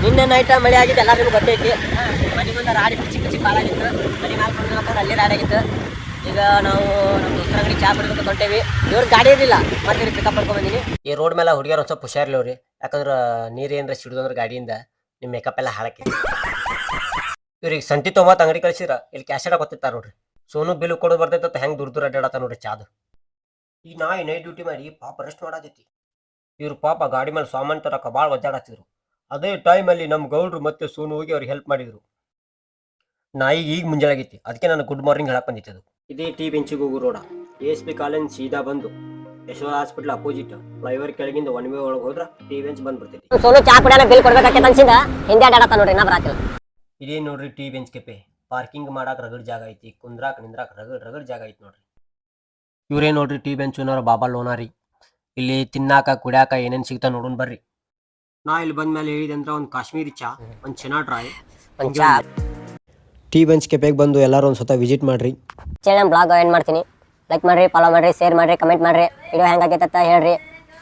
ನಿನ್ನೆ ನೈಟ್ ಮಳೆ ಆಗಿತ್ತು, ಎಲ್ಲರಿಗೂ ಗೊತ್ತೈತಿ. ಮನೆ ಮುಂದೆ ರಾಡಿ ಚಿಕ್ಕ ಚಿಕ್ಕ ಹಾಳಾಗಿತ್ತು. ಮನೆ ಮಾಡ್ಕೊಂಡು ಅಲ್ಲೇ ರಾಡಿ ಆಗಿತ್ತು. ಈಗ ನಾವು ನಮ್ಮ ದೋಸ್ತರ ಅಂಗಡಿ ಚಾ ಬಿಡ್ಬೇಕು ಹೊಂಟೇವಿ. ಇವ್ರ ಗಾಡಿ ಇರಲಿಲ್ಲ, ಮತ್ತೆ ಪಿಕಪ್ ಮಾಡ್ಕೊಂಡ್ ಬಂದೀನಿ. ಈ ರೋಡ್ ಮೇಲೆ ಹುಡುಗಿಯರು ಒಂದು ಸ್ವಲ್ಪ ಹುಷಾರಿಲ್ಲವ್ರಿ, ಯಾಕಂದ್ರೆ ನೀರು ಏನಾರ ಸಿಡಿದಂದ್ರೆ ಗಾಡಿಯಿಂದ ನಿಮ್ಮ ಮೇಕಪ್ ಎಲ್ಲ ಹಾಳಾಕಿ. ಇವ್ರಿಗೆ ಸಂತಿ ತೊಗೊಂಬತ್ತು ಅಂಗಡಿ ಕಳಿಸಿರ ಇಲ್ಲಿ ಕ್ಯಾಶೆಡ ಗೊತ್ತಿರ್ತಾರ ನೋಡ್ರಿ. ಸೋನು ಬಿಲ್ ಕೊಡೋದು ಬರ್ತೈತೆ ಹೆಂಗೆ ದೂರ ಅಡ್ಡಾಡತ್ತ ನೋಡ್ರಿ ಚಾದು. ಈಗ ನೈಟ್ ಡ್ಯೂಟಿ ಮಾಡಿ ಪಾಪ ರೆಸ್ಟ್ ಮಾಡತೈತಿ. ಇವ್ರು ಪಾಪ ಗಾಡಿ ಮೇಲೆ ಸಾಮಾನು ತರಕ ಭಾಳ ಒದ್ದಾಡತ್ತಿದ್ರು. ಅದೇ ಟೈಮಲ್ಲಿ ನಮ್ಮ ಗೌಡ್ರು ಮತ್ತೆ ಸೋನು ಹೋಗಿ ಅವ್ರಿಗೆ ಹೆಲ್ಪ್ ಮಾಡಿದ್ರು. ಈಗ ಮುಂಜಾನಾಗೈತಿ, ಅದಕ್ಕೆ ನಾನು ಗುಡ್ ಮಾರ್ನಿಂಗ್ ಹೇಳಕ್ ಬಂದಿತ್ತು. ಇದೇ ಟಿ ಬೆಂಚಿಗೆ ಹೋಗು ರೋಡ, ASP ಕಾಲೇಜ್ ಸೀದಾ ಬಂದು ಯಶೋಧ ಹಾಸ್ಪಿಟಲ್ ಅಪೋಸಿಟ್ ಫ್ಲೈವರ್ ಕೆಳಗಿಂದ ಒನ್ ವೇ ಒಳಗೆ ಹೋದ್ರ ಟಿ ಬೆಂಚ್ ಬಂದ್ಬಿಡ್ತೈತಿ. ಸೋನು ಚಾ ಕುಡಿಯೋಣ ಬಿಲ್ ಕೊಡ್ಬೇಕಂತ ಅನ್ಸಿದ ಹಿಂದೆ ಅಡ್ಡಾಡತ್ತ ನೋಡ್ರಿ, ನಾ ಬರಾತಿಲ್ಲ. ಇದೇ ನೋಡ್ರಿ ಟಿ ಬೆಂಚ್ ಕೆಪೆ. ಪಾರ್ಕಿಂಗ್ ಮಾಡಾಕ ರಗಡ್ ಜಾಗ ಐತಿ, ಕುಂದ್ರಾಕ ನಿಂದ್ರಾಕ ರಗಡ್ ಜಾಗ ಐತಿ ನೋಡ್ರಿ. ಇವ್ರೇ ನೋಡ್ರಿ ಟಿ ಬೆಂಚ್ ಓನರ್ ಬಾಬಾ ಲೋನಾರಿ. ಇಲ್ಲಿ ತಿನ್ನಾಕ ಕುಡ್ಯಾಕ ಏನೇನ್ ಸಿಗ್ತಾ ನೋಡೋಣ ಬರ್ರಿ. ನಾ ಇಲ್ಲಿ ಬಂದ್ಮೇಲೆ ಹೇಳಿದಂದ್ರ ಒಂದು ಕಾಶ್ಮೀರಿ ಚಾ, ಒಂದು ಚೆನ್ನ ಡ್ರೈ, ಒಂದು ಚಾ. ಟಿ ಬೆಂಚ್ ಕೆಪೆಗೆ ಬಂದು ಎಲ್ಲರೂ ಒಂದು ಸ್ವತಃ ವಿಸಿಟ್ ಮಾಡ್ರಿ. ಬ್ಲಾಗ್ ಎಂಡ್ ಮಾಡ್ತೀನಿ. ಲೈಕ್ ಮಾಡ್ರಿ, ಫಾಲೋ ಮಾಡ್ರಿ, ಶೇರ್ ಮಾಡ್ರಿ, ಕಮೆಂಟ್ ಮಾಡ್ರಿ. ವಿಡಿಯೋ ಹೆಂಗಾಗೈತೆ ಅಂತ ಹೇಳ್ರಿ.